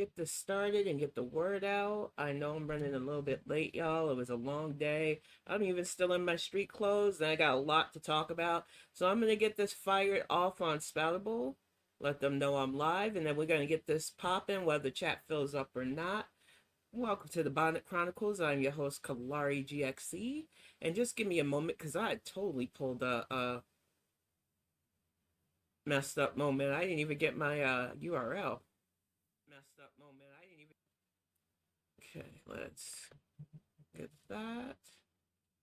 get this started and get the word out. I know I'm running a little bit late, y'all. It was a long day. I'm even still in my street clothes, and I got a lot to talk about. So I'm going to get this fired off on Spoutable, let them know I'm live, and then we're going to get this popping, whether the chat fills up or not. Welcome to the Bonnet Chronicles. I'm your host, Kalari GXC. And just give me a moment, because I totally pulled a messed up moment. I didn't even get my URL. Messed up moment. I didn't even. Okay, let's get that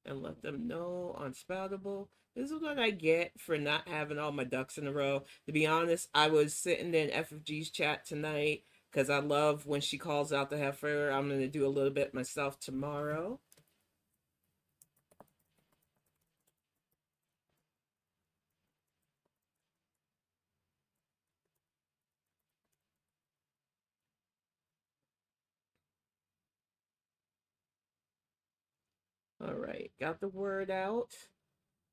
and let them know on Spoutable. This is what I get for not having all my ducks in a row. To be honest, I was sitting in FFG's chat tonight because I love when she calls out the heifer. I'm going to do a little bit myself tomorrow. All right, got the word out.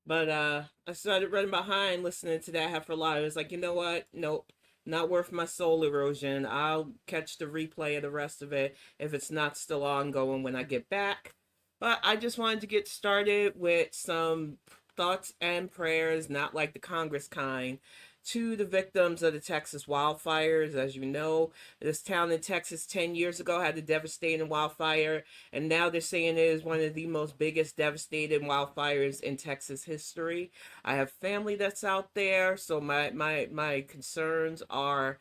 But I started running behind listening to that heifer live. I was like, you know what? Nope. Not worth my soul erosion. I'll catch the replay of the rest of it if it's not still ongoing when I get back. But I just wanted to get started with some thoughts and prayers, not like the Congress kind, to the victims of the Texas wildfires. As you know, this town in Texas 10 years ago had a devastating wildfire, and now they're saying it is one of the most biggest devastating wildfires in Texas history. I have family that's out there, so my concerns are,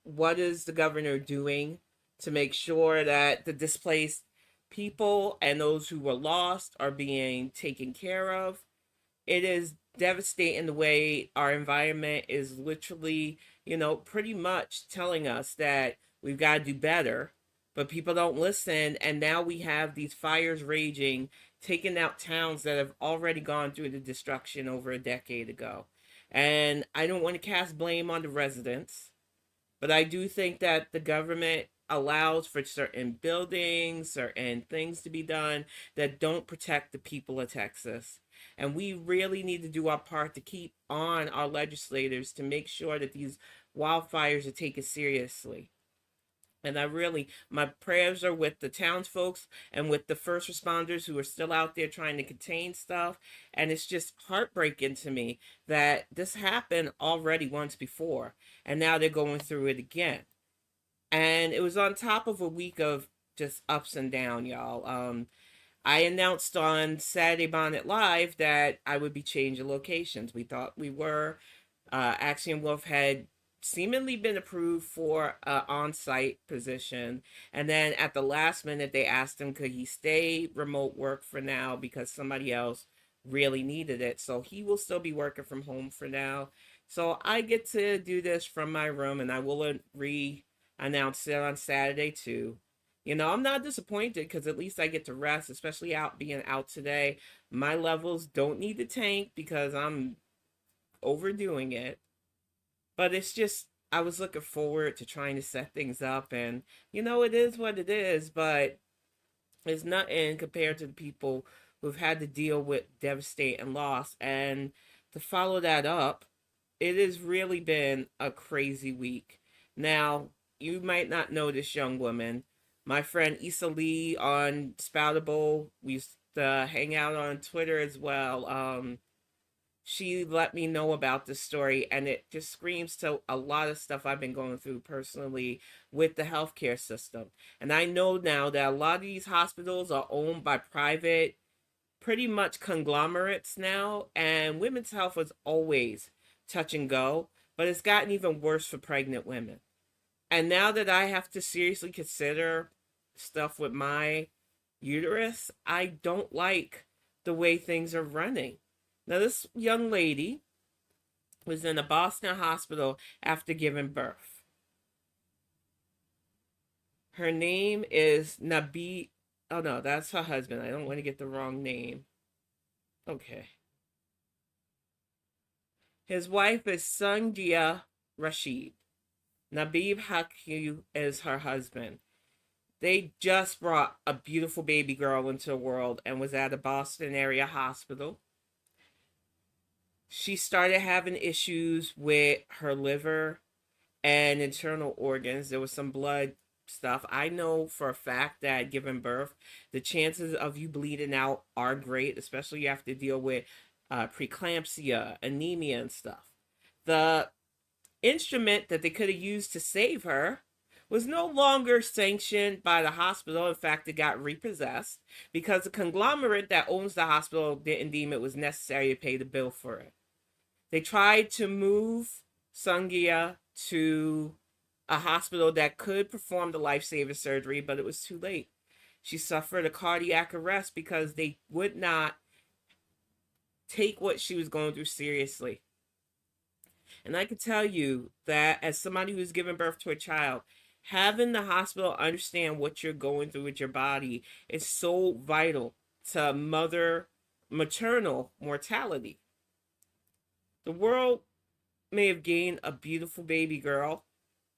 what is the governor doing to make sure that the displaced people and those who were lost are being taken care of? It is devastating the way our environment is literally, pretty much telling us that we've got to do better, but people don't listen. And now we have these fires raging, taking out towns that have already gone through the destruction over a decade ago. And I don't want to cast blame on the residents, but I do think that the government allows for certain buildings, certain things to be done that don't protect the people of Texas. And we really need to do our part to keep on our legislators to make sure that these wildfires are taken seriously. And my prayers are with the townsfolk and with the first responders who are still out there trying to contain stuff. And it's just heartbreaking to me that this happened already once before, and now they're going through it again. And it was on top of a week of just ups and down, y'all. I announced on Saturday Bonnet Live that I would be changing locations. We thought we were. Axiom Wolf had seemingly been approved for an on-site position, and then at the last minute they asked him could he stay remote work for now because somebody else really needed it. So he will still be working from home for now. So I get to do this from my room, and I will re-announce it on Saturday too. I'm not disappointed because at least I get to rest, especially out being out today. My levels don't need to tank because I'm overdoing it. But it's just, I was looking forward to trying to set things up, and it is what it is, but it's nothing compared to the people who've had to deal with devastating loss. And to follow that up, it has really been a crazy week. Now, you might not know this young woman. My friend IsaLeeWolf on Spoutable, we used to hang out on Twitter as well. She let me know about this story, and it just screams to a lot of stuff I've been going through personally with the healthcare system. And I know now that a lot of these hospitals are owned by private, pretty much conglomerates now, and women's health was always touch and go, but it's gotten even worse for pregnant women. And now that I have to seriously consider stuff with my uterus, I don't like the way things are running. Now, this young lady was in a Boston hospital after giving birth. Her name is Nabi. Oh, no, that's her husband. I don't want to get the wrong name. Okay. His wife is Sangia Rashid. Nabib Haku is her husband. They just brought a beautiful baby girl into the world and was at a Boston area hospital. She started having issues with her liver, and internal organs. There was some blood stuff. I know for a fact that giving birth, the chances of you bleeding out are great, especially you have to deal with preeclampsia, anemia, and stuff. The instrument that they could have used to save her was no longer sanctioned by the hospital. In fact, it got repossessed because the conglomerate that owns the hospital didn't deem it was necessary to pay the bill for it. They tried to move Sungia to a hospital that could perform the life-saving surgery, but it was too late. She suffered a cardiac arrest because they would not take what she was going through seriously. And I can tell you that as somebody who's given birth to a child, having the hospital understand what you're going through with your body is so vital to maternal mortality. The world may have gained a beautiful baby girl,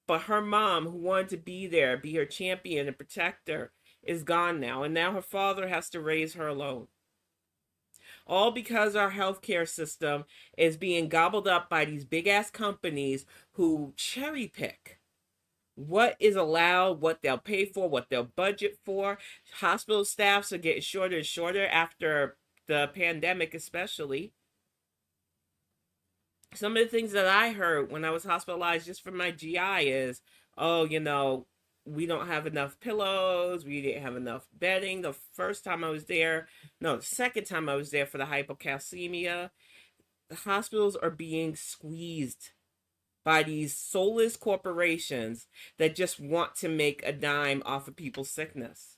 but her mom, who wanted to be there, be her champion and protect her, is gone now. And now her father has to raise her alone. All because our healthcare system is being gobbled up by these big ass companies who cherry pick what is allowed, what they'll pay for, what they'll budget for. Hospital staffs are getting shorter and shorter after the pandemic, especially. Some of the things that I heard when I was hospitalized just from my GI is, oh, we don't have enough pillows. We didn't have enough bedding. The second time I was there for the hypocalcemia. The hospitals are being squeezed by these soulless corporations that just want to make a dime off of people's sickness.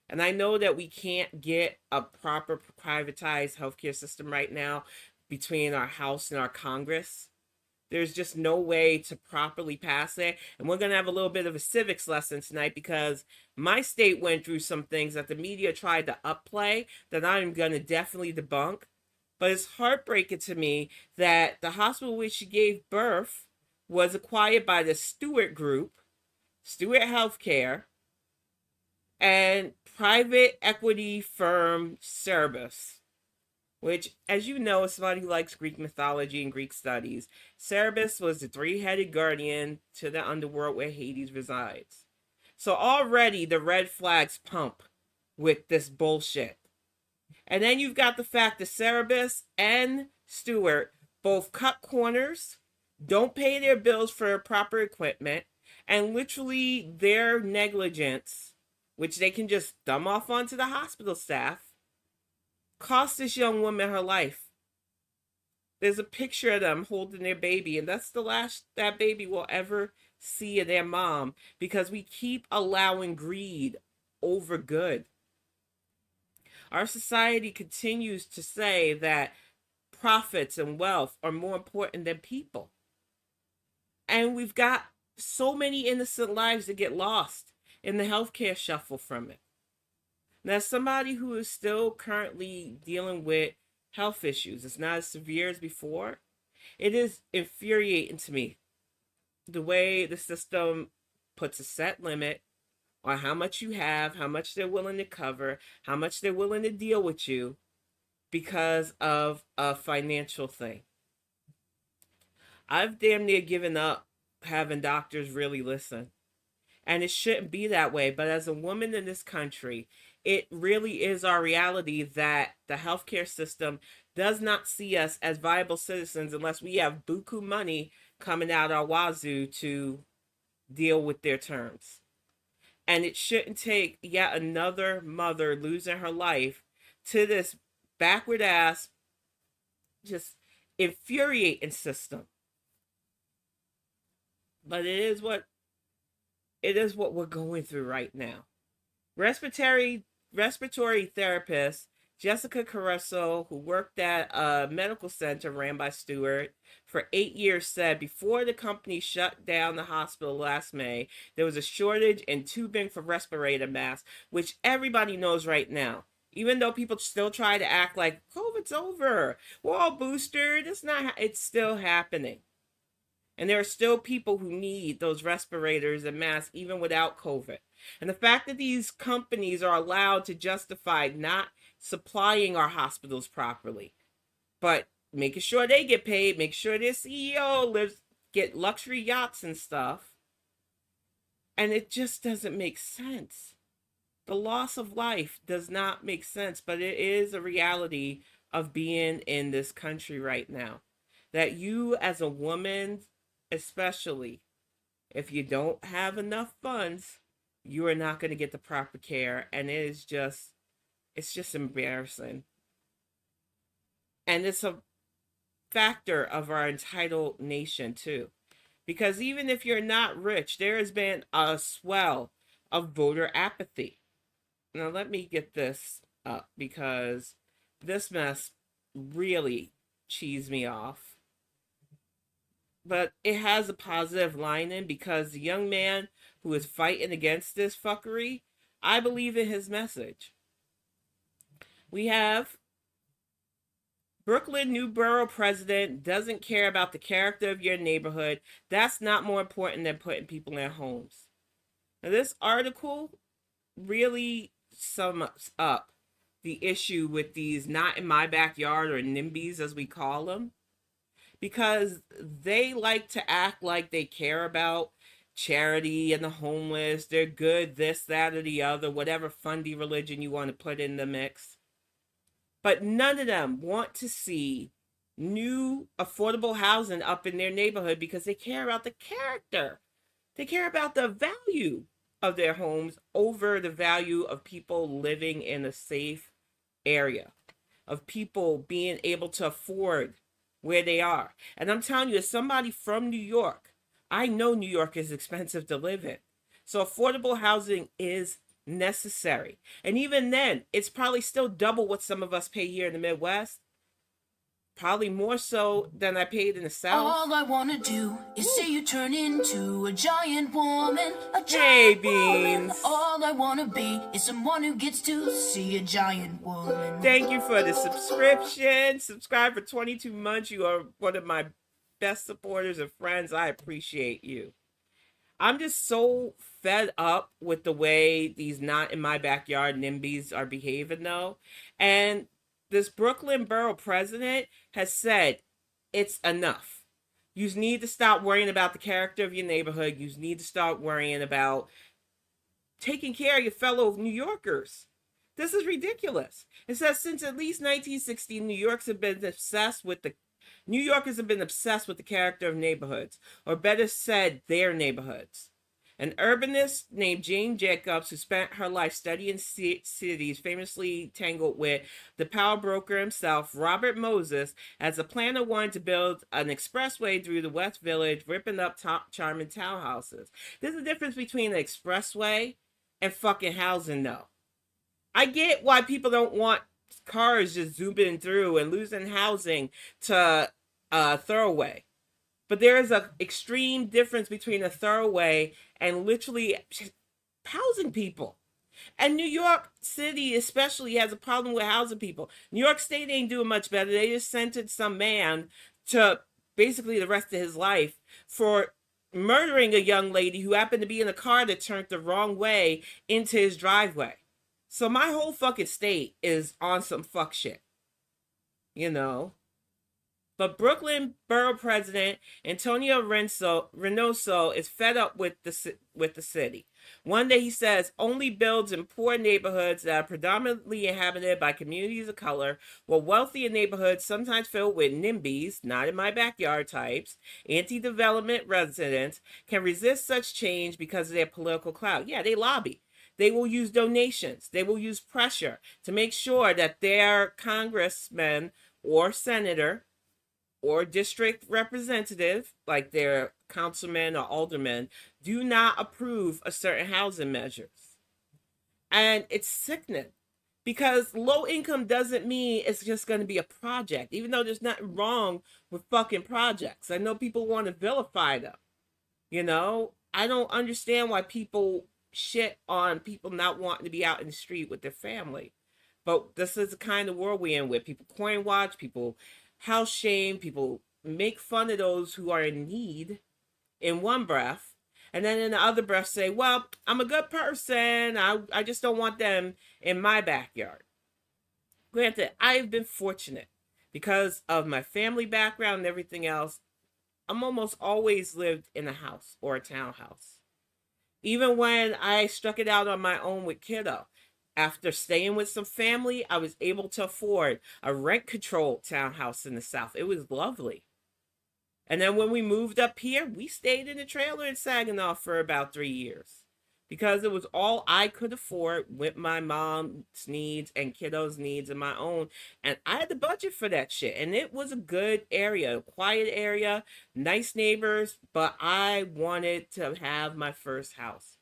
And I know that we can't get a proper privatized healthcare system right now between our House and our Congress. There's just no way to properly pass it. And we're going to have a little bit of a civics lesson tonight because my state went through some things that the media tried to upplay that I'm going to definitely debunk. But it's heartbreaking to me that the hospital where she gave birth was acquired by the Stewart Group, Stewart Healthcare, and private equity firm Cerberus, which, as you know, as somebody who likes Greek mythology and Greek studies, Cerberus was the three-headed guardian to the underworld where Hades resides. So already the red flags pump with this bullshit. And then you've got the fact that Cerberus and Stewart both cut corners, don't pay their bills for proper equipment, and literally their negligence, which they can just thumb off onto the hospital staff, cost this young woman her life. There's a picture of them holding their baby, and that's the last that baby will ever see of their mom because we keep allowing greed over good. Our society continues to say that profits and wealth are more important than people. And we've got so many innocent lives that get lost in the healthcare shuffle from it. Now, somebody who is still currently dealing with health issues, it's not as severe as before, it is infuriating to me the way the system puts a set limit on how much you have, how much they're willing to cover, how much they're willing to deal with you because of a financial thing. I've damn near given up having doctors really listen. And it shouldn't be that way. But as a woman in this country, it really is our reality that the healthcare system does not see us as viable citizens unless we have buku money coming out our wazoo to deal with their terms. And it shouldn't take yet another mother losing her life to this backward ass, just infuriating system. But it is what we're going through right now. Respiratory therapist Jessica Caruso, who worked at a medical center ran by Stewart for 8 years, said before the company shut down the hospital last May, there was a shortage in tubing for respirator masks, which everybody knows right now. Even though people still try to act like COVID's over, we're all boosted, it's still happening. And there are still people who need those respirators and masks even without COVID. And the fact that these companies are allowed to justify not supplying our hospitals properly, but making sure they get paid, make sure their CEO lives get luxury yachts and stuff. And it just doesn't make sense. The loss of life does not make sense, but it is a reality of being in this country right now. That you, as a woman, especially, if you don't have enough funds, you are not going to get the proper care. And it's just embarrassing. And it's a factor of our entitled nation, too. Because even if you're not rich, there has been a swell of voter apathy. Now, let me get this up because this mess really cheesed me off. But it has a positive line in because the young man who is fighting against this fuckery, I believe in his message. We have Brooklyn new borough president doesn't care about the character of your neighborhood. That's not more important than putting people in homes. Now, this article really sums up the issue with these not in my backyard or NIMBYs as we call them, because they like to act like they care about charity and the homeless. They're good, this, that, or the other, whatever fundy religion you want to put in the mix. But none of them want to see new affordable housing up in their neighborhood because they care about the character. They care about the value of their homes over the value of people living in a safe area, of people being able to afford where they are. And I'm telling you, as somebody from New York, I know New York is expensive to live in. So affordable housing is necessary. And even then, it's probably still double what some of us pay here in the Midwest. Probably more so than I paid in the South. All I wanna do is see you turn into a giant woman, Hey, Beans. Woman. All I wanna be is someone who gets to see a giant woman. Thank you for the subscription. Subscribe for 22 months. You are one of my best supporters and friends. I appreciate you. I'm just so fed up with the way these not in my backyard NIMBYs are behaving, though. And this Brooklyn borough president has said it's enough. You need to stop worrying about the character of your neighborhood. You need to start worrying about taking care of your fellow New Yorkers. This is ridiculous. It says since at least 1960, New Yorkers have been obsessed with the character of neighborhoods, or better said, their neighborhoods. An urbanist named Jane Jacobs, who spent her life studying cities, famously tangled with the power broker himself, Robert Moses, as a planner wanted to build an expressway through the West Village, ripping up charming townhouses. There's a difference between an expressway and fucking housing, though. I get why people don't want cars just zooming through and losing housing to a thoroughway. But there is an extreme difference between a thoroughway and literally housing people. And New York City especially has a problem with housing people. New York State ain't doing much better. They just sentenced some man to basically the rest of his life for murdering a young lady who happened to be in a car that turned the wrong way into his driveway. So my whole fucking state is on some fuck shit. You know? But Brooklyn borough president Antonio Reynoso is fed up with the city. One day he says only builds in poor neighborhoods that are predominantly inhabited by communities of color, while wealthier neighborhoods, sometimes filled with NIMBYs, not in my backyard types, anti-development residents, can resist such change because of their political clout. Yeah, they lobby. They will use donations. They will use pressure to make sure that their congressman or senator or district representative, like their councilman or alderman, do not approve of certain housing measures. And it's sickening because low income doesn't mean it's just going to be a project, even though there's nothing wrong with fucking projects. I know people want to vilify them. You know, I don't understand why people shit on people not wanting to be out in the street with their family. But this is the kind of world we're in, with people coin watch, people house shame, people make fun of those who are in need in one breath, and then in the other breath say, well, I'm a good person, I just don't want them in my backyard. Granted, I've been fortunate because of my family background and everything else. I'm almost always lived in a house or a townhouse. Even when I struck it out on my own with kiddo, after staying with some family, I was able to afford a rent controlled townhouse in the South. It was lovely. And then when we moved up here, we stayed in a trailer in Saginaw for about 3 years because it was all I could afford with my mom's needs and kiddos' needs and my own. And I had the budget for that shit. And it was a good area, a quiet area, nice neighbors, but I wanted to have my first house.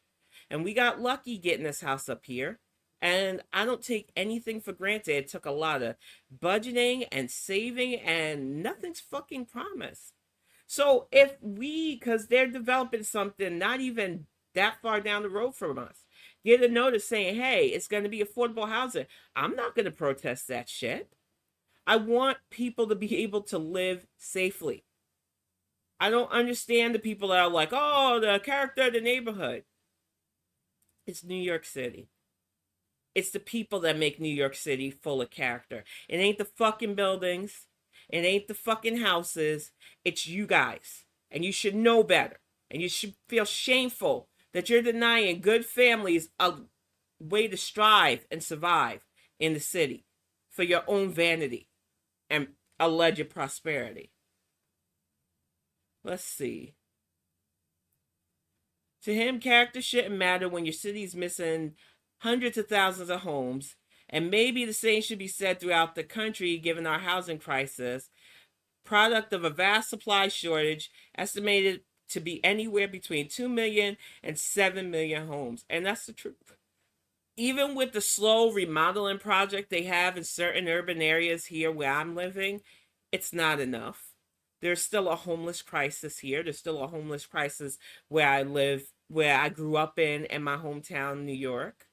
And we got lucky getting this house up here. And I don't take anything for granted. It took a lot of budgeting and saving, and nothing's fucking promised. So if we, because they're developing something not even that far down the road from us, get a notice saying, hey, it's going to be affordable housing, I'm not going to protest that shit. I want people to be able to live safely. I don't understand the people that are like, oh, the character of the neighborhood. It's New York City. It's the people that make New York City full of character. It ain't the fucking buildings. It ain't the fucking houses. It's you guys. And you should know better. And you should feel shameful that you're denying good families a way to strive and survive in the city for your own vanity and alleged prosperity. Let's see. To him, character shouldn't matter when your city's missing hundreds of thousands of homes, and maybe the same should be said throughout the country given our housing crisis, product of a vast supply shortage estimated to be anywhere between 2 million and 7 million homes. And that's the truth. Even with the slow remodeling project they have in certain urban areas here where I'm living, it's not enough. There's still a homeless crisis here. There's still a homeless crisis where I live, where I grew up in my hometown, New York.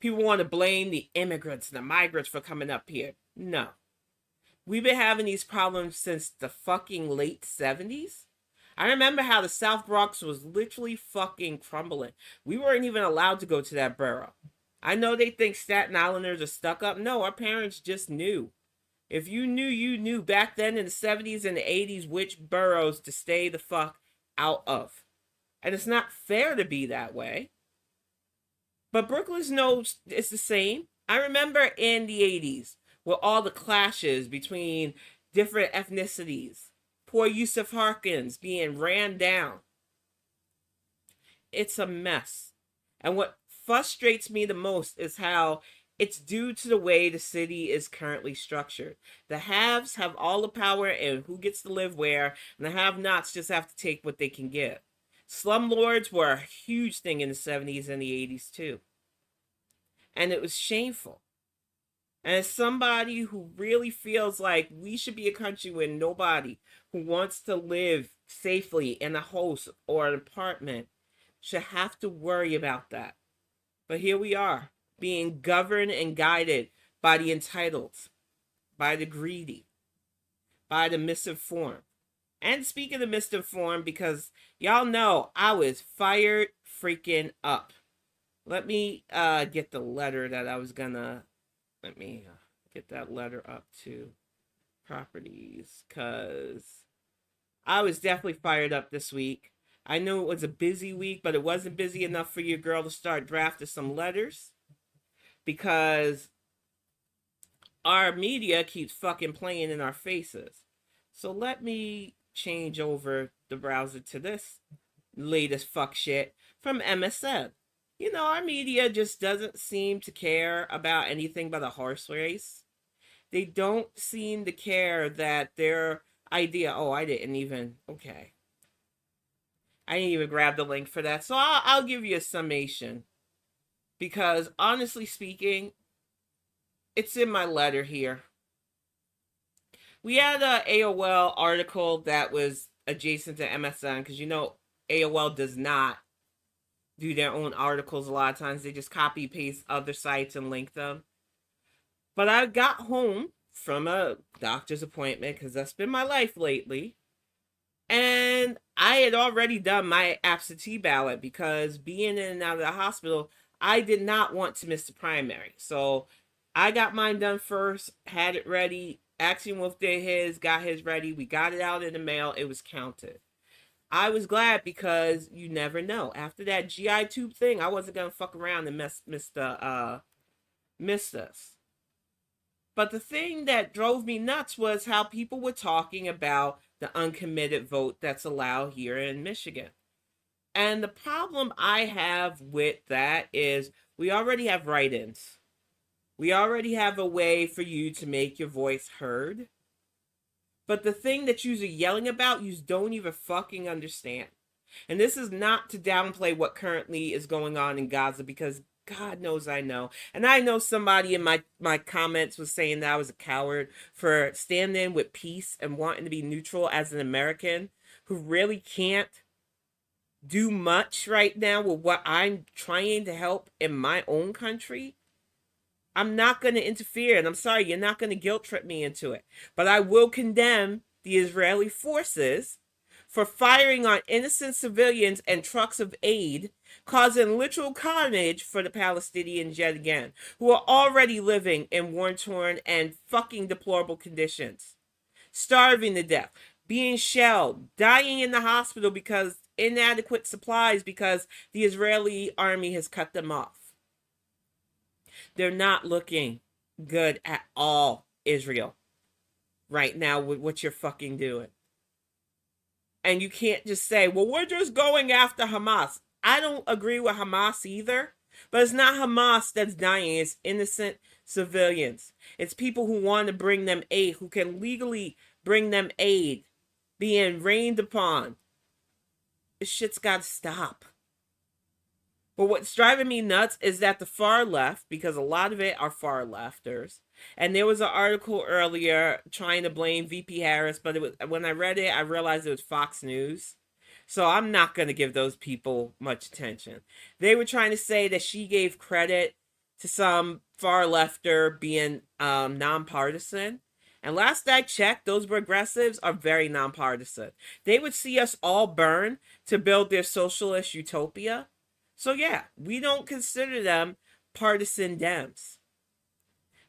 People want to blame the immigrants and the migrants for coming up here. No. We've been having these problems since the fucking late 70s. I remember how the South Bronx was literally fucking crumbling. We weren't even allowed to go to that borough. I know they think Staten Islanders are stuck up. No, our parents just knew. If you knew, you knew back then in the 70s and the 80s which boroughs to stay the fuck out of. And it's not fair to be that way. But Brooklyn's knows it's the same. I remember in the 80s with all the clashes between different ethnicities. Poor Yusuf Harkins being ran down. It's a mess. And what frustrates me the most is how it's due to the way the city is currently structured. The haves have all the power and who gets to live where, and the have-nots just have to take what they can get. Slumlords were a huge thing in the 70s and the 80s too. And it was shameful. And as somebody who really feels like we should be a country where nobody who wants to live safely in a house or an apartment should have to worry about that. But here we are, being governed and guided by the entitled, by the greedy, by the misinformed. And speaking of misinformed, because y'all know I was fired freaking up. Let me get the letter that I was gonna... Let me get that letter up to properties, because I was definitely fired up this week. I knew it was a busy week, but it wasn't busy enough for your girl to start drafting some letters, because our media keeps fucking playing in our faces. So let me change over the browser to this latest fuck shit from MSN. You know, our media just doesn't seem to care about anything but a horse race. They don't seem to care that their idea... Oh, I didn't even... Okay. I didn't even grab the link for that. So I'll give you a summation. Because, honestly speaking, it's in my letter here. We had an AOL article that was adjacent to MSN. Because, you know, AOL does not do their own articles a lot of times. They just copy paste other sites and link them. But I got home from a doctor's appointment, because that's been my life lately, and I had already done my absentee ballot, because being in and out of the hospital, I did not want to miss the primary. So I got mine done first, had it ready Action Wolf did his, got his ready. We got it out in the mail. It was counted. I was glad because you never know. After that GI tube thing, I wasn't gonna fuck around and miss us. But the thing that drove me nuts was how people were talking about the uncommitted vote that's allowed here in Michigan. And the problem I have with that is we already have write-ins. We already have a way for you to make your voice heard. But the thing that you're yelling about, you don't even fucking understand. And this is not to downplay what currently is going on in Gaza, because God knows I know. And I know somebody in my comments was saying that I was a coward for standing with peace and wanting to be neutral as an American who really can't do much right now with what I'm trying to help in my own country. I'm not going to interfere, and I'm sorry, you're not going to guilt trip me into it. But I will condemn the Israeli forces for firing on innocent civilians and trucks of aid, causing literal carnage for the Palestinians yet again, who are already living in war-torn and fucking deplorable conditions. Starving to death, being shelled, dying in the hospital because inadequate supplies because the Israeli army has cut them off. They're not looking good at all, Israel, right now with what you're fucking doing. And you can't just say, well, we're just going after Hamas. I don't agree with Hamas either, but it's not Hamas that's dying. It's innocent civilians. It's people who want to bring them aid, who can legally bring them aid, being rained upon. This shit's got to stop. But what's driving me nuts is that the far left, because a lot of it are far lefters, and there was an article earlier trying to blame VP Harris, but it was, when I read it, I realized it was Fox News. So I'm not going to give those people much attention. They were trying to say that she gave credit to some far lefter being nonpartisan. And last I checked, those progressives are very nonpartisan. They would see us all burn to build their socialist utopia. So yeah, we don't consider them partisan Dems.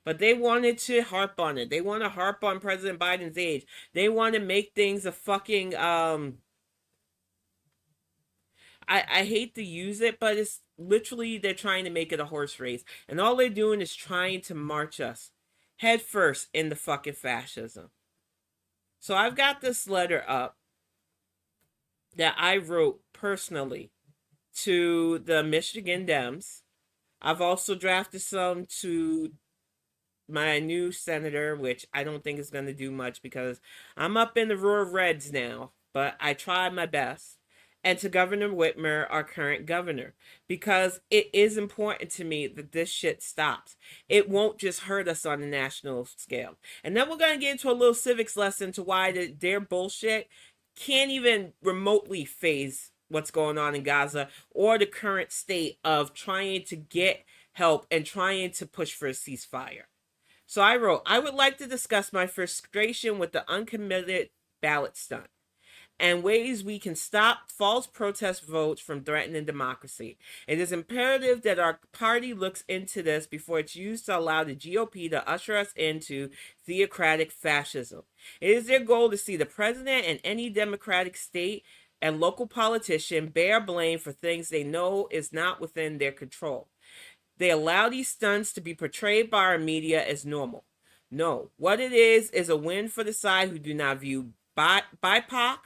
But they wanted to harp on it. They want to harp on President Biden's age. They want to make things a fucking I hate to use it, but it's literally they're trying to make it a horse race. And all they're doing is trying to march us headfirst into fucking fascism. So I've got this letter up that I wrote personally to the Michigan Dems. I've also drafted some to my new senator, which I don't think is going to do much because I'm up in the Roar Reds now, but I tried my best. And to Governor Whitmer, our current governor, because it is important to me that this shit stops. It won't just hurt us on a national scale. And then we're going to get into a little civics lesson to why their bullshit can't even remotely phase what's going on in Gaza or the current state of trying to get help and trying to push for a ceasefire. So I wrote, I would like to discuss my frustration with the uncommitted ballot stunt and ways we can stop false protest votes from threatening democracy. It is imperative that our party looks into this before it's used to allow the GOP to usher us into theocratic fascism. It is their goal to see the president and any democratic state and local politician bear blame for things they know is not within their control. They allow these stunts to be portrayed by our media as normal. No, what it is a win for the side who do not view BIPOC,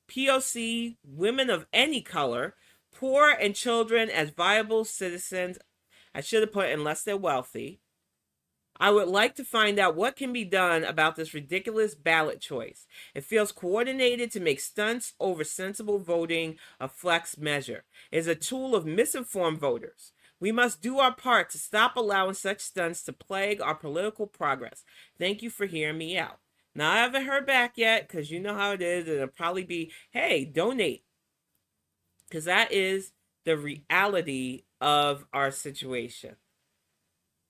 POC, women of any color, poor, and children as viable citizens. I should have put unless they're wealthy. I would like to find out what can be done about this ridiculous ballot choice. It feels coordinated to make stunts over sensible voting a flex measure. It is a tool of misinformed voters. We must do our part to stop allowing such stunts to plague our political progress. Thank you for hearing me out. Now, I haven't heard back yet because you know how it is. It'll probably be, hey, donate. Because that is the reality of our situation.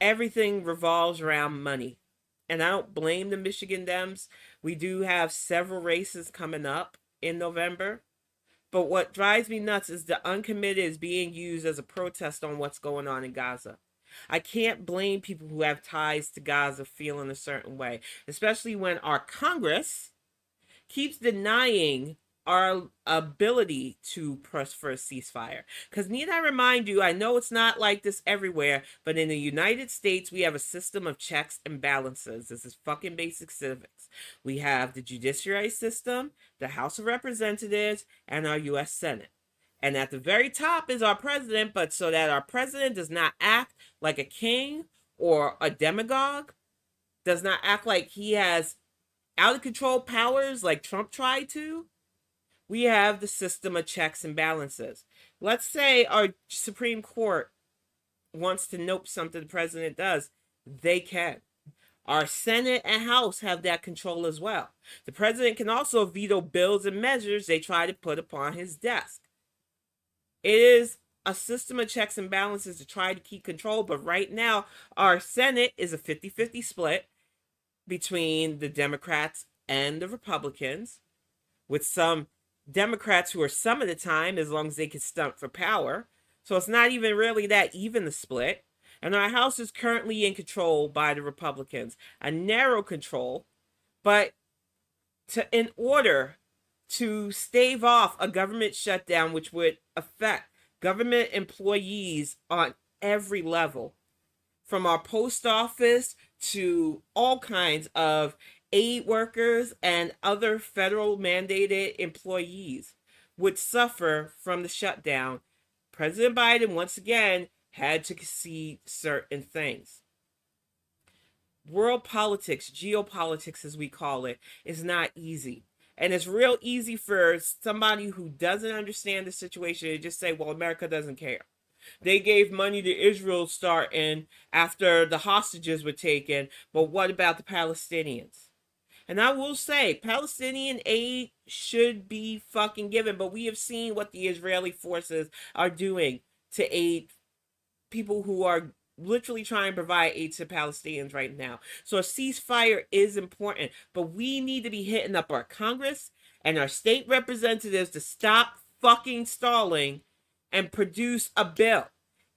Everything revolves around money. And I don't blame the Michigan Dems. We do have several races coming up in November. But what drives me nuts is the uncommitted is being used as a protest on what's going on in Gaza. I can't blame people who have ties to Gaza feeling a certain way, especially when our Congress keeps denying our ability to press for a ceasefire. Because need I remind you, I know it's not like this everywhere, but in the United States, we have a system of checks and balances. This is fucking basic civics. We have the judiciary system, the House of Representatives, and our U.S. Senate. And at the very top is our president, but so that our president does not act like a king or a demagogue, does not act like he has out of control powers like Trump tried to, we have the system of checks and balances. Let's say our Supreme Court wants to nope something the president does, they can. Our Senate and House have that control as well. The president can also veto bills and measures they try to put upon his desk. It is a system of checks and balances to try to keep control, but right now, our Senate is a 50-50 split between the Democrats and the Republicans, with some Democrats who are some of the time, as long as they can stunt for power. So it's not even really that even the split. And our House is currently in control by the Republicans, a narrow control, but in order to stave off a government shutdown, which would affect government employees on every level, from our post office to all kinds of aid workers and other federal mandated employees would suffer from the shutdown. President Biden, once again, had to concede certain things. World politics, geopolitics as we call it, is not easy. And it's real easy for somebody who doesn't understand the situation to just say, well, America doesn't care. They gave money to Israel starting after the hostages were taken, but what about the Palestinians? And I will say, Palestinian aid should be fucking given, but we have seen what the Israeli forces are doing to aid people who are literally trying to provide aid to Palestinians right now. So a ceasefire is important, but we need to be hitting up our Congress and our state representatives to stop fucking stalling and produce a bill.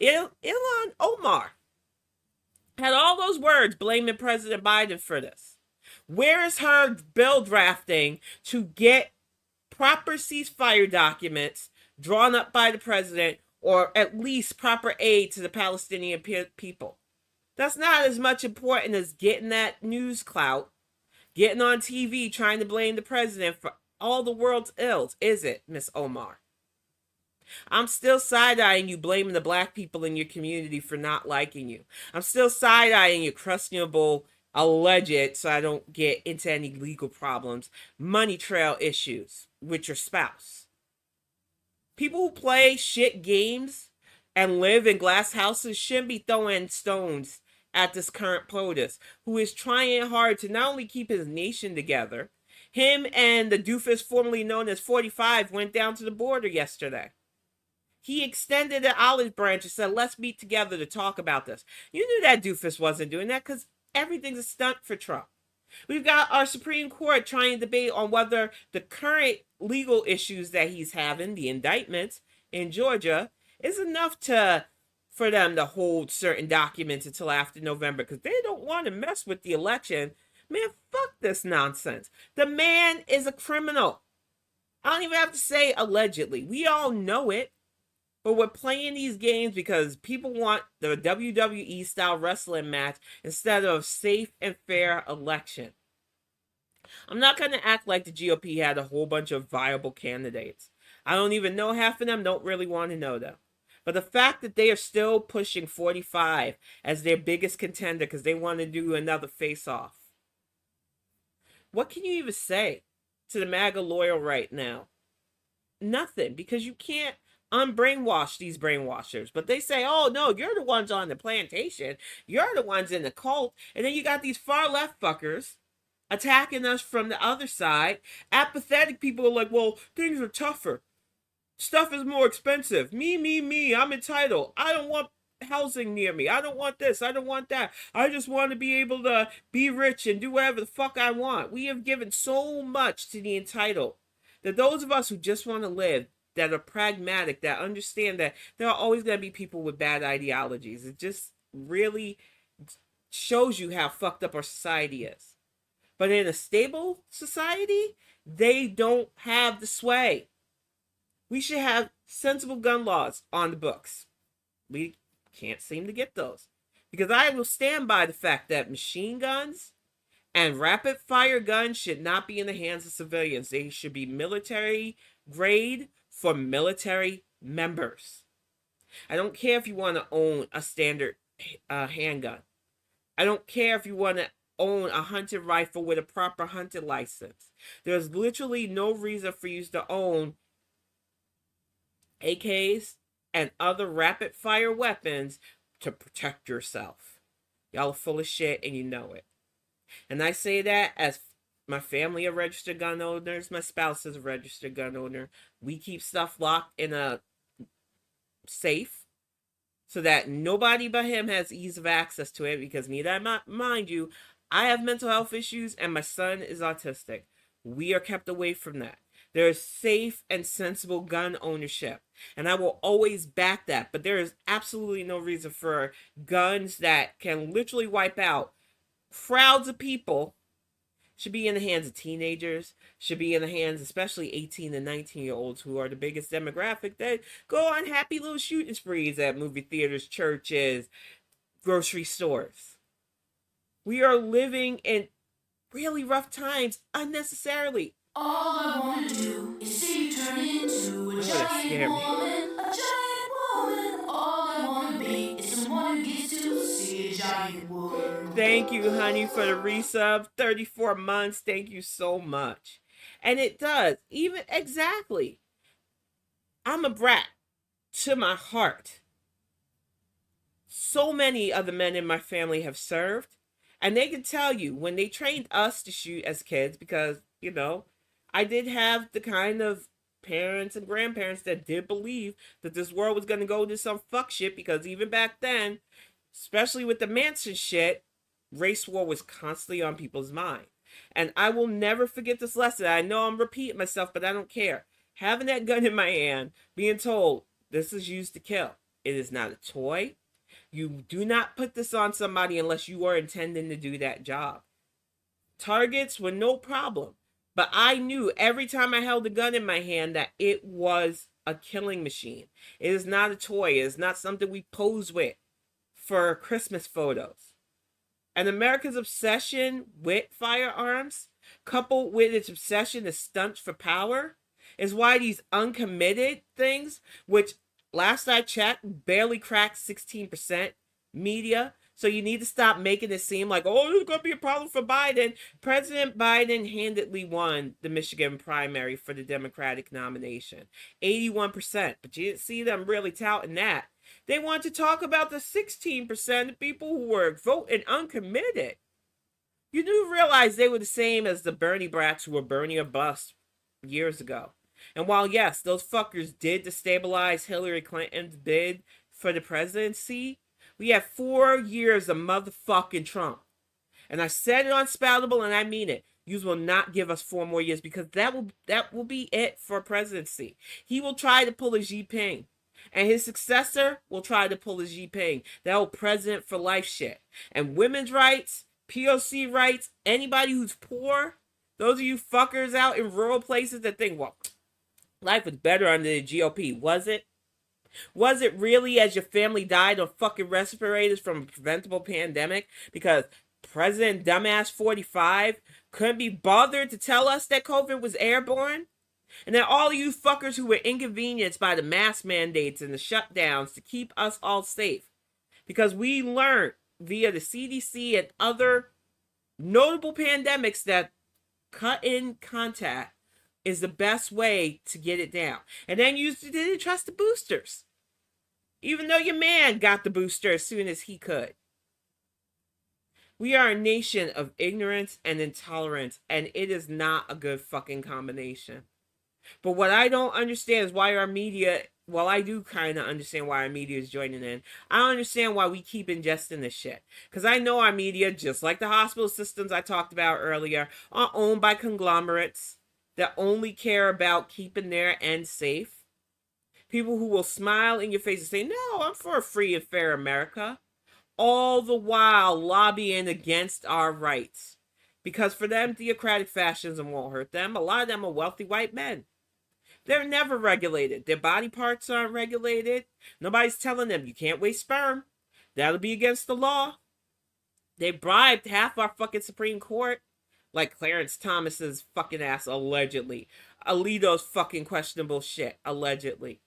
Ilhan Omar had all those words blaming President Biden for this. Where is her bill drafting to get proper ceasefire documents drawn up by the president, or at least proper aid to the Palestinian people? That's not as much important as getting that news clout, getting on TV trying to blame the president for all the world's ills, is it, Miss Omar? I'm still side-eyeing you blaming the black people in your community for not liking you. I'm still side-eyeing your questionable, alleged, so I don't get into any legal problems, money trail issues with your spouse. People who play shit games and live in glass houses shouldn't be throwing stones at this current POTUS, who is trying hard to not only keep his nation together. Him and the doofus formerly known as 45 went down to the border yesterday. He extended an olive branch and said, let's meet together to talk about this. You knew that doofus wasn't doing that because everything's a stunt for Trump. We've got our Supreme Court trying to debate on whether the current legal issues that he's having, the indictments in Georgia, is enough for them to hold certain documents until after November because they don't want to mess with the election. Man, fuck this nonsense. The man is a criminal. I don't even have to say allegedly. We all know it. But we're playing these games because people want the WWE style wrestling match instead of safe and fair election. I'm not going to act like the GOP had a whole bunch of viable candidates. I don't even know half of them, don't really want to know them. But the fact that they are still pushing 45 as their biggest contender because they want to do another face-off. What can you even say to the MAGA loyal right now? Nothing, because you can't unbrainwash these brainwashers. But they say, oh no, you're the ones on the plantation, you're the ones in the cult, and then you got these far left fuckers attacking us from the other side. Apathetic people are like, well, things are tougher, stuff is more expensive, me, I'm entitled, I don't want housing near me, I don't want this, I don't want that, I just want to be able to be rich and do whatever the fuck I want. We have given so much to the entitled that those of us who just want to live, that are pragmatic, that understand that there are always going to be people with bad ideologies. It's just really shows you how fucked up our society is. But in a stable society, they don't have the sway. We should have sensible gun laws on the books. We can't seem to get those. Because I will stand by the fact that machine guns and rapid fire guns should not be in the hands of civilians. They should be military grade for military members. I don't care if you want to own a standard handgun. I don't care if you want to own a hunting rifle with a proper hunting license. There's literally no reason for you to own AKs and other rapid fire weapons to protect yourself. Y'all are full of shit and you know it. And I say that as my family are registered gun owners, my spouse is a registered gun owner. We keep stuff locked in a safe so that nobody but him has ease of access to it, because need I mind you, I have mental health issues and my son is autistic. We are kept away from that. There is safe and sensible gun ownership, and I will always back that. But there is absolutely no reason for guns that can literally wipe out crowds of people should be in the hands of teenagers, should be in the hands especially 18 and 19-year-olds, who are the biggest demographic that go on happy little shooting sprees at movie theaters, churches, grocery stores. We are living in really rough times unnecessarily. All I want to do is see you turn into a giant woman, a giant woman. All I want to be is someone who gets to see a giant woman. Thank you, honey, for the resub. 34 months. Thank you so much. And it does. Even exactly. I'm a brat to my heart. So many of the men in my family have served. And they can tell you, when they trained us to shoot as kids, because, you know, I did have the kind of parents and grandparents that did believe that this world was going to go to some fuck shit, because even back then, especially with the Manson shit, race war was constantly on people's mind. And I will never forget this lesson. I know I'm repeating myself, but I don't care. Having that gun in my hand, being told this is used to kill. It is not a toy. You do not put this on somebody unless you are intending to do that job. Targets were no problem. But I knew every time I held a gun in my hand that it was a killing machine. It is not a toy. It is not something we pose with for Christmas photos. And America's obsession with firearms, coupled with its obsession to stunt for power, is why these uncommitted things, which last I checked barely cracked 16% media. So you need to stop making it seem like, oh, there's going to be a problem for Biden. President Biden handedly won the Michigan primary for the Democratic nomination. 81%. But you didn't see them really touting that. They want to talk about the 16% of people who were voting uncommitted. You do realize they were the same as the Bernie brats who were Bernie or bust years ago. And while, yes, those fuckers did destabilize Hillary Clinton's bid for the presidency, we have 4 years of motherfucking Trump. And I said it on Spoutable, and I mean it. You will not give us 4 more years, because that will be it for presidency. He will try to pull a Xi Jinping. And his successor will try to pull a Xi Jinping. That whole president for life shit. And women's rights, POC rights, anybody who's poor, those of you fuckers out in rural places that think, well, life was better under the GOP. Was it? Was it really, as your family died on fucking respirators from a preventable pandemic because President Dumbass 45 couldn't be bothered to tell us that COVID was airborne? And then all of you fuckers who were inconvenienced by the mask mandates and the shutdowns to keep us all safe. Because we learned via the CDC and other notable pandemics that cut in contact is the best way to get it down. And then you didn't trust the boosters. Even though your man got the booster as soon as he could. We are a nation of ignorance and intolerance, and it is not a good fucking combination. But what I don't understand is why our media, well, I do kind of understand why our media is joining in. I don't understand why we keep ingesting this shit. Because I know our media, just like the hospital systems I talked about earlier, are owned by conglomerates that only care about keeping their end safe. People who will smile in your face and say, no, I'm for a free and fair America. all the while lobbying against our rights. Because for them, theocratic fascism won't hurt them. A lot of them are wealthy white men. They're never regulated. Their body parts aren't regulated. Nobody's telling them you can't waste sperm. That'll be against the law. They bribed half our fucking Supreme Court. Like Clarence Thomas's fucking ass, allegedly. Alito's fucking questionable shit, allegedly.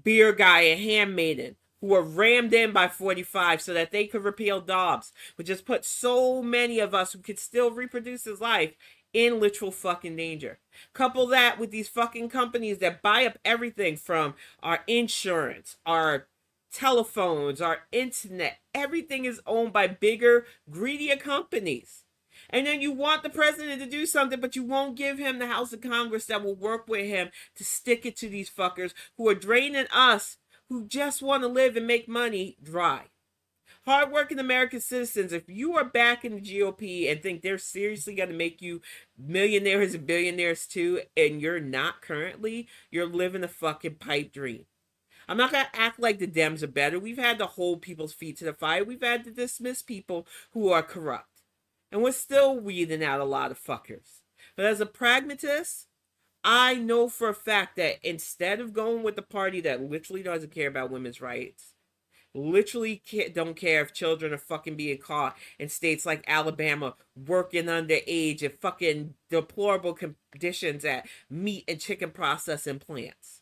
Beer Guy and Handmaiden, who were rammed in by 45 so that they could repeal Dobbs, which just put so many of us who could still reproduce his life in literal fucking danger. Couple that with these fucking companies that buy up everything from our insurance, our telephones, our internet. Everything is owned by bigger, greedier companies. And then you want the president to do something, but you won't give him the House of Congress that will work with him to stick it to these fuckers who are draining us, who just want to live and make money, dry. Hardworking American citizens, if you are back in the GOP and think they're seriously going to make you millionaires and billionaires too, and you're not currently, you're living a fucking pipe dream. I'm not going to act like the Dems are better. We've had to hold people's feet to the fire. We've had to dismiss people who are corrupt. And we're still weeding out a lot of fuckers. But as a pragmatist, I know for a fact that instead of going with the party that literally doesn't care about women's rights, literally don't care if children are fucking being caught in states like Alabama working underage in fucking deplorable conditions at meat and chicken processing plants.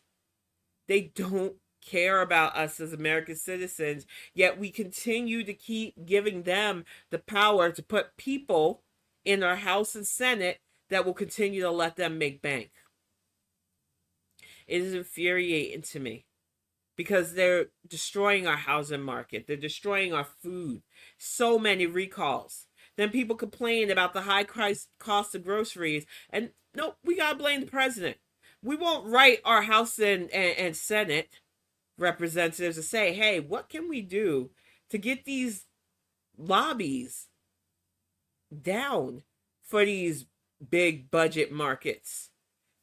They don't care about us as American citizens, yet we continue to keep giving them the power to put people in our House and Senate that will continue to let them make bank. It is infuriating to me because they're destroying our housing market. They're destroying our food. So many recalls. Then people complain about the high cost of groceries. And no, we gotta blame the president. We won't write our House and Senate representatives to say, hey, what can we do to get these lobbies down for these big budget markets,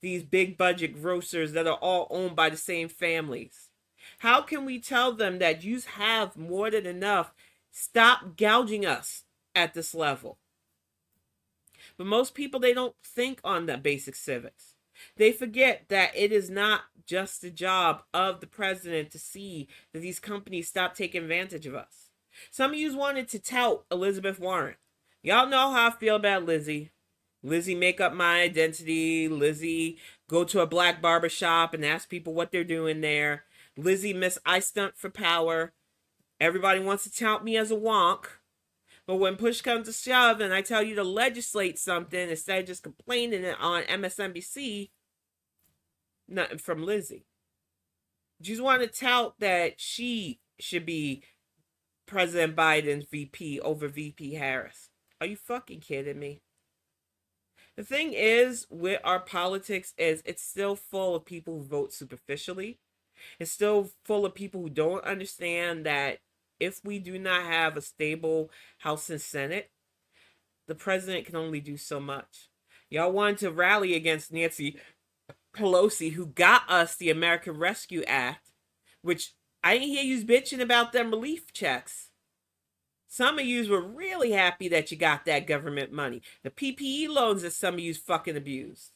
these big budget grocers that are all owned by the same families? How can we tell them that you have more than enough? Stop gouging us at this level. But most people, they don't think on the basic civics. They forget that it is not just the job of the president to see that these companies stop taking advantage of us. Some of you wanted to tout Elizabeth Warren. Y'all know how I feel about Lizzie. Lizzie make up my identity. Lizzie go to a black barber shop and ask people what they're doing there. Lizzie Miss I Stunt for Power. Everybody wants to tout me as a wonk. But when push comes to shove and I tell you to legislate something instead of just complaining on MSNBC, nothing from Lizzie. You just want to tout that she should be President Biden's VP over VP Harris. Are you fucking kidding me? The thing is, with our politics is it's still full of people who vote superficially. It's still full of people who don't understand that if we do not have a stable House and Senate, the president can only do so much. Y'all wanted to rally against Nancy Pelosi, who got us the American Rescue Act, which I didn't hear you bitching about them relief checks. Some of yous were really happy that you got that government money. The PPE loans that some of yous fucking abused.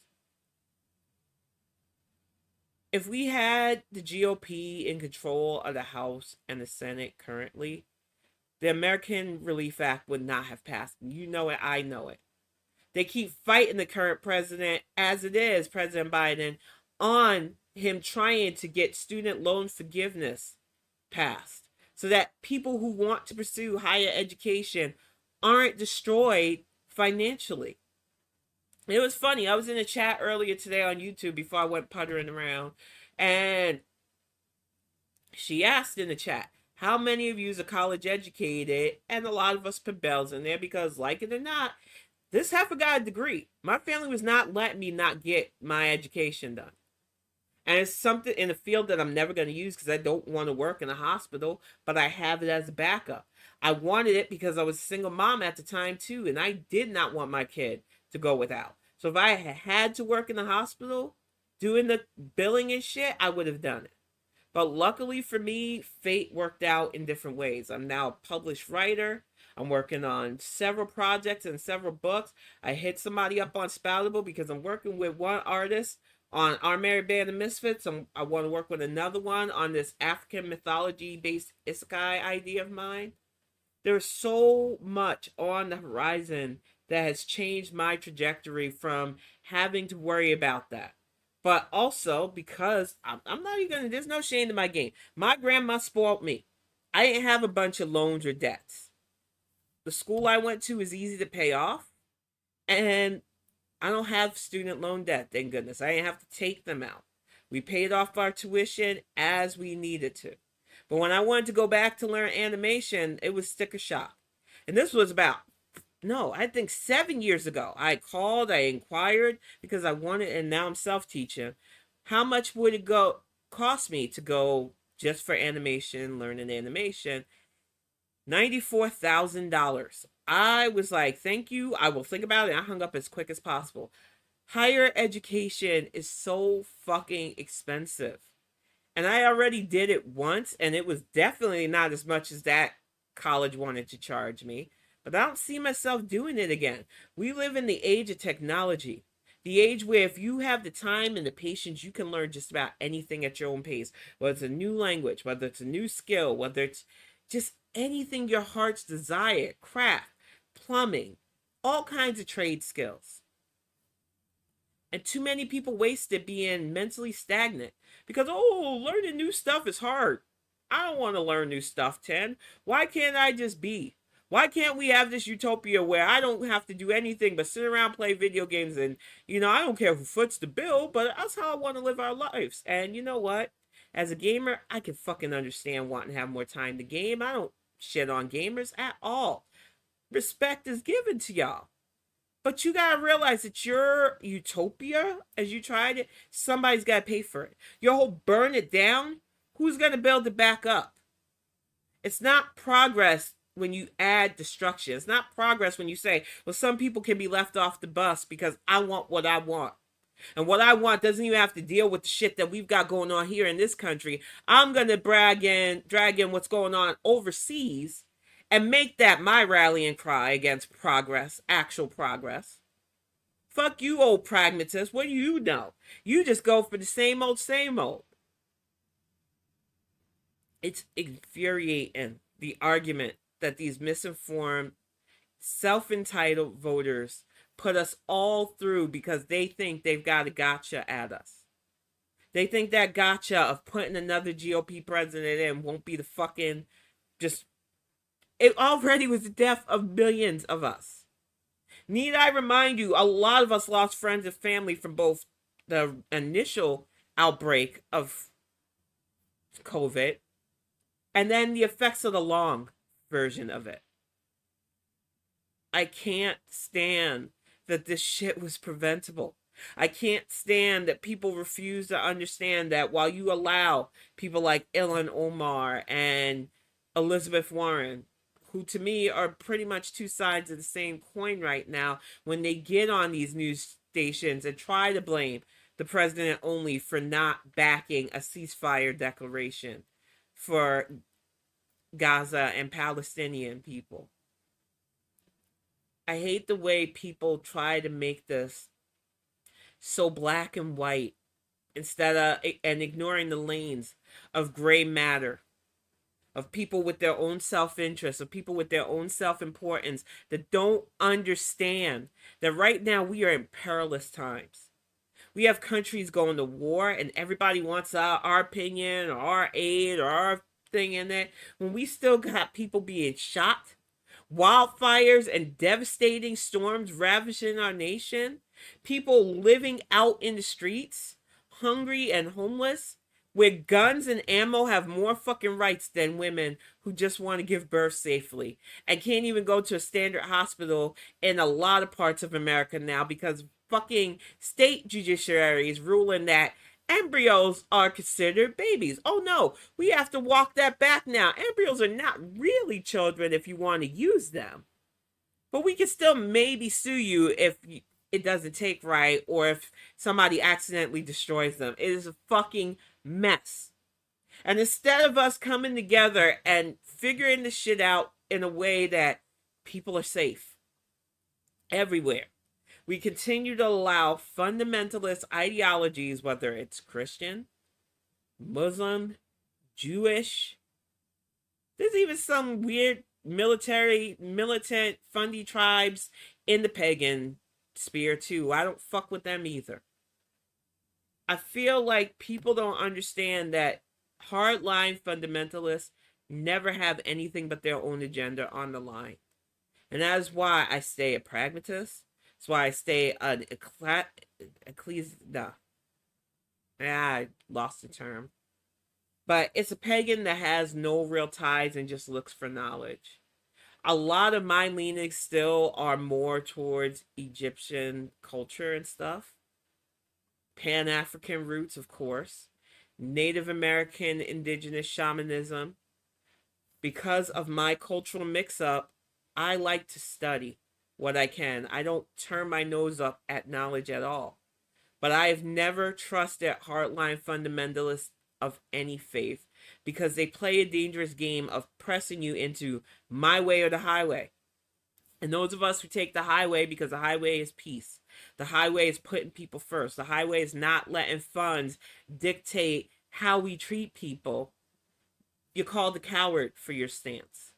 If we had the GOP in control of the House and the Senate currently, the American Relief Act would not have passed. You know it, I know it. They keep fighting the current president, as it is, President Biden, on him trying to get student loan forgiveness passed so that people who want to pursue higher education aren't destroyed financially. It was funny. I was in a chat earlier today on YouTube before I went puttering around, and she asked in the chat, how many of you are college educated? And a lot of us put bells in there because, like it or not, this heifer got a degree. My family was not letting me not get my education done. And it's something in a field that I'm never going to use because I don't want to work in a hospital, but I have it as a backup. I wanted it because I was a single mom at the time too, and I did not want my kid to go without. So if I had to work in the hospital doing the billing and shit, I would have done it. But luckily for me, fate worked out in different ways. I'm now a published writer. I'm working on several projects and several books. I hit somebody up on Spoutable because I'm working with one artist on Our Merry Band of Misfits. I want to work with another one on this African mythology-based isekai idea of mine. There's so much on the horizon that has changed my trajectory from having to worry about that. But also because I'm not even gonna, there's no shame in my game. My grandma spoiled me. I didn't have a bunch of loans or debts. The school I went to is easy to pay off, and I don't have student loan debt, thank goodness. I didn't have to take them out. We paid off our tuition as we needed to. But when I wanted to go back to learn animation, it was sticker shock. And this was about, no, I think 7 years ago. I called, I inquired because I wanted, and now I'm self-teaching. How much would it cost me to go just for animation, learning animation? $94,000. I was like, thank you. I will think about it. I hung up as quick as possible. Higher education is so fucking expensive. And I already did it once, and it was definitely not as much as that college wanted to charge me. But I don't see myself doing it again. We live in the age of technology. The age where if you have the time and the patience, you can learn just about anything at your own pace. Whether it's a new language, whether it's a new skill, whether it's just anything your heart's desire, craft, plumbing, all kinds of trade skills. And too many people waste it being mentally stagnant because, oh, learning new stuff is hard. I don't want to learn new stuff, Ten. Why can't I just be? Why can't we have this utopia where I don't have to do anything but sit around, play video games, and, I don't care who foots the bill, but that's how I want to live our lives. And you know what? As a gamer, I can fucking understand wanting to have more time to game. I don't shit on gamers at all. Respect is given to y'all. But you gotta realize that your utopia, as you tried it, somebody's gotta pay for it. Your whole burn it down, who's gonna build it back up? It's not progress when you add destruction. It's not progress when you say, well, some people can be left off the bus because I want what I want. And what I want doesn't even have to deal with the shit that we've got going on here in this country. I'm gonna drag in what's going on overseas and make that my rallying cry against progress, actual progress. Fuck you, old pragmatist. What do you know? You just go for the same old, same old. It's infuriating, the argument that these misinformed, self-entitled voters put us all through because they think they've got a gotcha at us. They think that gotcha of putting another GOP president in won't be the fucking just... It already was the death of millions of us. Need I remind you, a lot of us lost friends and family from both the initial outbreak of COVID and then the effects of the long version of it. I can't stand that this shit was preventable. I can't stand that people refuse to understand that while you allow people like Ilhan Omar and Elizabeth Warren, who to me are pretty much two sides of the same coin right now, when they get on these news stations and try to blame the president only for not backing a ceasefire declaration for Gaza and Palestinian people. I hate the way people try to make this so black and white instead of, and ignoring the lanes of gray matter, of people with their own self-interest, of people with their own self-importance that don't understand that right now we are in perilous times. We have countries going to war and everybody wants our opinion or our aid or our thing in it, when we still got people being shot, wildfires and devastating storms ravaging our nation, people living out in the streets, hungry and homeless, where guns and ammo have more fucking rights than women who just want to give birth safely and can't even go to a standard hospital in a lot of parts of America now because fucking state judiciary is ruling that embryos are considered babies. Oh no, we have to walk that back now. Embryos are not really children if you want to use them. But we can still maybe sue you if it doesn't take right or if somebody accidentally destroys them. It is a fucking mess. And instead of us coming together and figuring this shit out in a way that people are safe everywhere, we continue to allow fundamentalist ideologies, whether it's Christian, Muslim, Jewish, there's even some weird militant, fundy tribes in the pagan sphere too. I don't fuck with them either. I feel like people don't understand that hardline fundamentalists never have anything but their own agenda on the line. And that is why I stay a pragmatist. That's why I stay an I lost the term. But it's a pagan that has no real ties and just looks for knowledge. A lot of my leanings still are more towards Egyptian culture and stuff. Pan-African roots, of course. Native American indigenous shamanism. Because of my cultural mix-up, I like to study what I can. I don't turn my nose up at knowledge at all. But I have never trusted hardline fundamentalists of any faith because they play a dangerous game of pressing you into my way or the highway. And those of us who take the highway, because the highway is peace, the highway is putting people first, the highway is not letting funds dictate how we treat people, you're called a coward for your stance.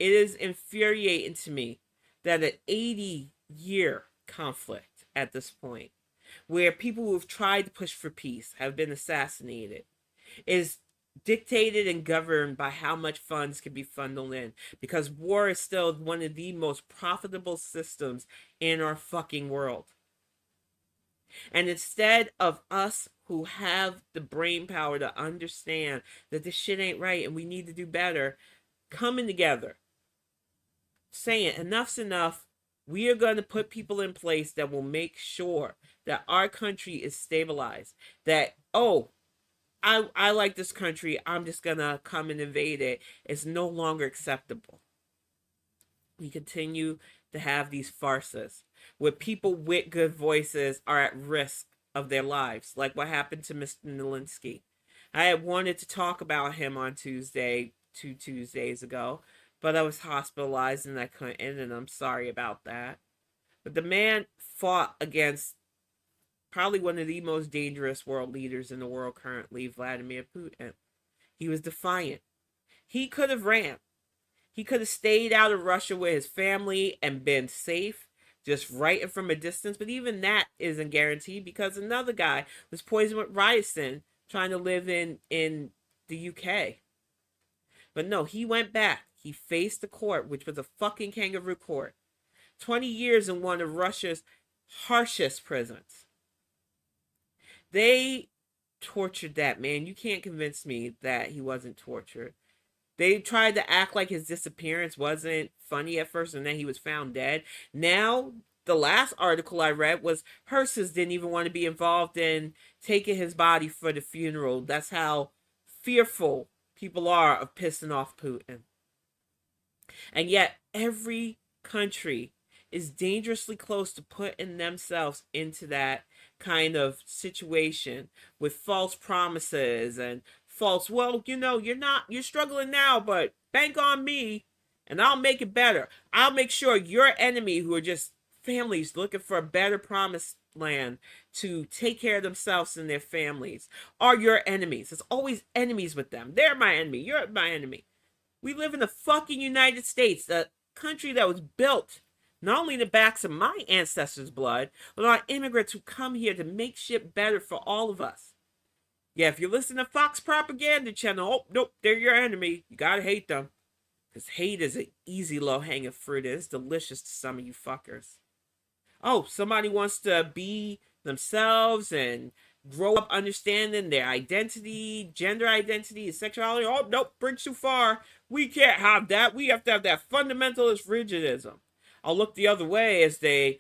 It is infuriating to me that an 80-year conflict at this point, where people who have tried to push for peace have been assassinated, is dictated and governed by how much funds can be funneled in, because war is still one of the most profitable systems in our fucking world. And instead of us who have the brain power to understand that this shit ain't right and we need to do better, coming together, saying enough's enough, we are going to put people in place that will make sure that our country is stabilized. That, oh, I like this country, I'm just going to come and invade it. It's no longer acceptable. We continue to have these farces where people with good voices are at risk of their lives, like what happened to Mr. Nowinski. I had wanted to talk about him on Tuesday, 2 Tuesdays ago, but I was hospitalized and I couldn't, and I'm sorry about that. But the man fought against probably one of the most dangerous world leaders in the world currently, Vladimir Putin. He was defiant. He could have ran. He could have stayed out of Russia with his family and been safe, just writing from a distance. But even that isn't guaranteed because another guy was poisoned with ricin trying to live in the UK. But no, he went back. He faced the court, which was a fucking kangaroo court. 20 years in one of Russia's harshest prisons. They tortured that man. You can't convince me that he wasn't tortured. They tried to act like his disappearance wasn't funny at first and then he was found dead. Now, the last article I read was hearses didn't even want to be involved in taking his body for the funeral. That's how fearful people are of pissing off Putin. And yet, every country is dangerously close to putting themselves into that kind of situation with false promises and false, well, you're struggling now, but bank on me and I'll make it better. I'll make sure your enemy, who are just families looking for a better promised land to take care of themselves and their families, are your enemies. There's always enemies with them. They're my enemy. You're my enemy. We live in the fucking United States, the country that was built not only in the backs of my ancestors' blood, but on immigrants who come here to make shit better for all of us. Yeah, if you listen to Fox propaganda channel, oh, nope, they're your enemy. You gotta hate them. Because hate is an easy low-hanging fruit. It's delicious to some of you fuckers. Oh, somebody wants to be themselves and grow up understanding their identity, gender identity, and sexuality. Oh, nope, bridge too far. We can't have that. We have to have that fundamentalist rigidism. I'll look the other way as they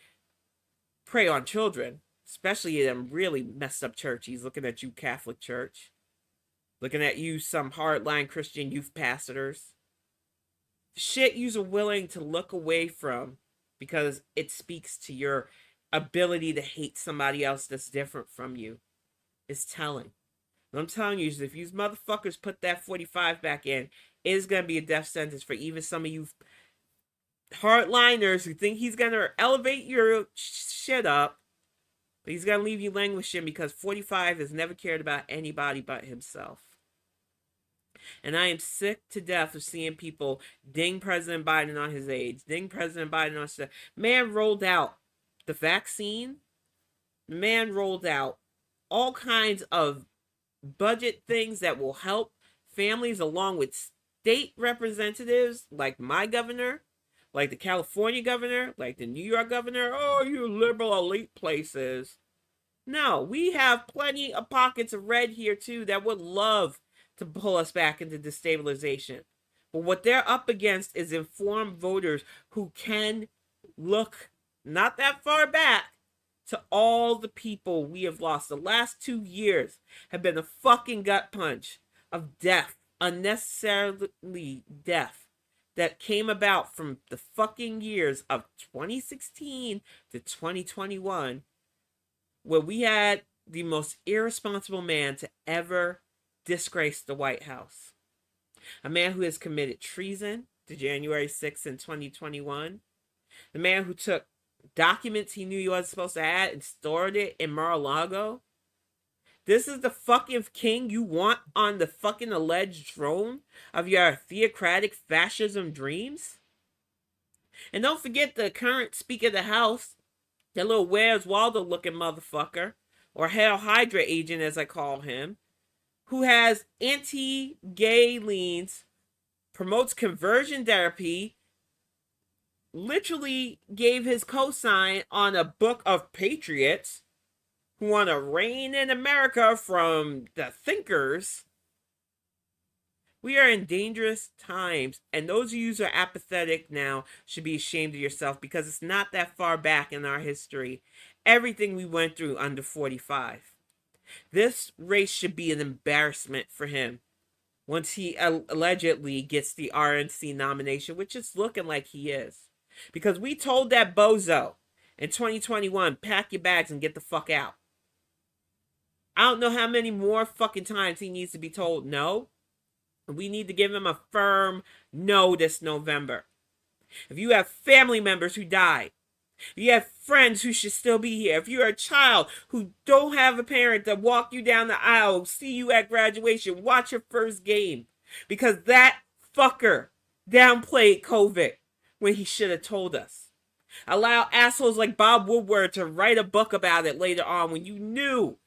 prey on children, especially them really messed up churchies, looking at you, Catholic Church, looking at you, some hardline Christian youth pastors. Shit you're willing to look away from because it speaks to your ability to hate somebody else that's different from you is telling. And I'm telling you, if you motherfuckers put that 45 back in, it is going to be a death sentence for even some of you hardliners who think he's going to elevate your shit up. But he's going to leave you languishing because 45 has never cared about anybody but himself. And I am sick to death of seeing people ding President Biden on his age, ding President Biden on stuff. Man rolled out the vaccine. The man rolled out all kinds of budget things that will help families, along with state representatives like my governor, like the California governor, like the New York governor. Oh, you liberal elite places. No, we have plenty of pockets of red here too that would love to pull us back into destabilization. But what they're up against is informed voters who can look not that far back to all the people we have lost. The last 2 years have been a fucking gut punch of death, unnecessarily death, that came about from the fucking years of 2016 to 2021, where we had the most irresponsible man to ever disgrace the White House. A man who has committed treason to January 6th in 2021. The man who took documents he knew he wasn't supposed to have and stored it in Mar-a-Lago. This is the fucking king you want on the fucking alleged throne of your theocratic fascism dreams? And don't forget the current Speaker of the House, that little Where's Waldo looking motherfucker, or Hail Hydra agent as I call him, who has anti-gay leans, promotes conversion therapy, literally gave his cosign on a book of patriots who want to reign in America from the thinkers. We are in dangerous times, and those of you who are apathetic now should be ashamed of yourself, because it's not that far back in our history. Everything we went through under 45. This race should be an embarrassment for him once he allegedly gets the RNC nomination, which is looking like he is. Because we told that bozo in 2021, pack your bags and get the fuck out. I don't know how many more fucking times he needs to be told no. We need to give him a firm no this November. If you have family members who died, if you have friends who should still be here, if you're a child who don't have a parent to walk you down the aisle, see you at graduation, watch your first game, because that fucker downplayed COVID when he should have told us. Allow assholes like Bob Woodward to write a book about it later on when you knew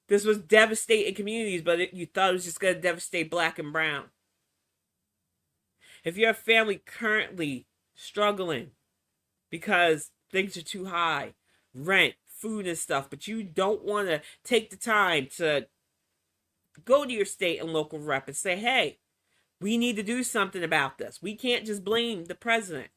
this was devastating communities, but you thought it was just going to devastate black and brown. If you're a family currently struggling because things are too high, rent, food and stuff, but you don't want to take the time to go to your state and local rep and say, hey, we need to do something about this. We can't just blame the president.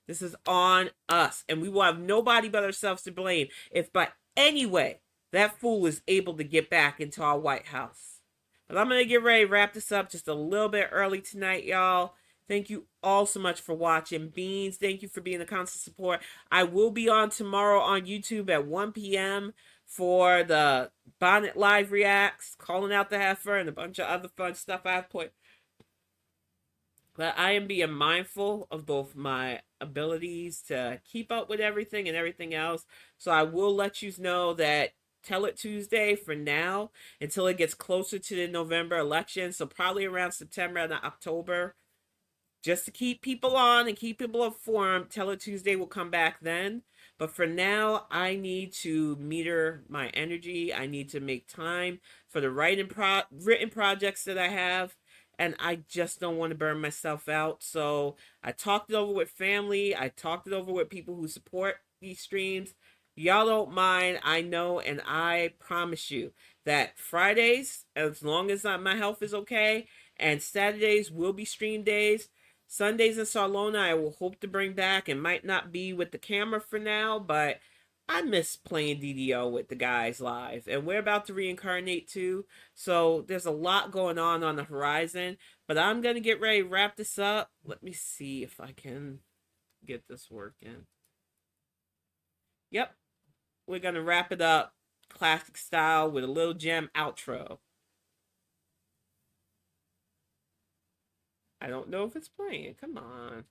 This is on us, and we will have nobody but ourselves to blame if by any way that fool is able to get back into our White House. But I'm going to get ready to wrap this up just a little bit early tonight, y'all. Thank you all so much for watching. Beans, thank you for being a constant support. I will be on tomorrow on YouTube at 1 p.m. for the Bonnet Live Reacts, calling out the heifer, and a bunch of other fun stuff I've put. But I am being mindful of both my abilities to keep up with everything and everything else. So I will let you know that Tell It Tuesday for now until it gets closer to the November election. So probably around September and October. Just to keep people on and keep people informed, Tell It Tuesday will come back then. But for now, I need to meter my energy. I need to make time for the written projects that I have. And I just don't want to burn myself out. So I talked it over with family. I talked it over with people who support these streams. Y'all don't mind, I know, and I promise you that Fridays, as long as my health is okay, and Saturdays will be stream days. Sundays in Salona I will hope to bring back, and might not be with the camera for now, but I miss playing DDO with the guys live, and we're about to reincarnate too, so there's a lot going on the horizon, but I'm going to get ready to wrap this up. Let me see if I can get this working. Yep, we're going to wrap it up classic style with a little gem outro. I don't know if it's playing. Come on.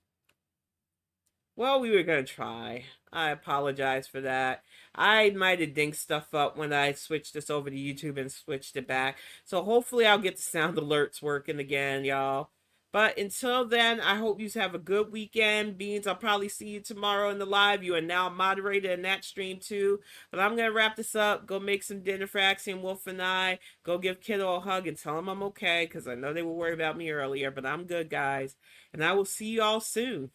Well, we were going to try. I apologize for that. I might have dinked stuff up when I switched this over to YouTube and switched it back. So hopefully I'll get the sound alerts working again, y'all. But until then, I hope you have a good weekend. Beans, I'll probably see you tomorrow in the live. You are now moderated in that stream too. But I'm going to wrap this up. Go make some dinner for Axiom Wolf and I. Go give Kiddo a hug and tell him I'm okay. Because I know they were worried about me earlier. But I'm good, guys. And I will see you all soon.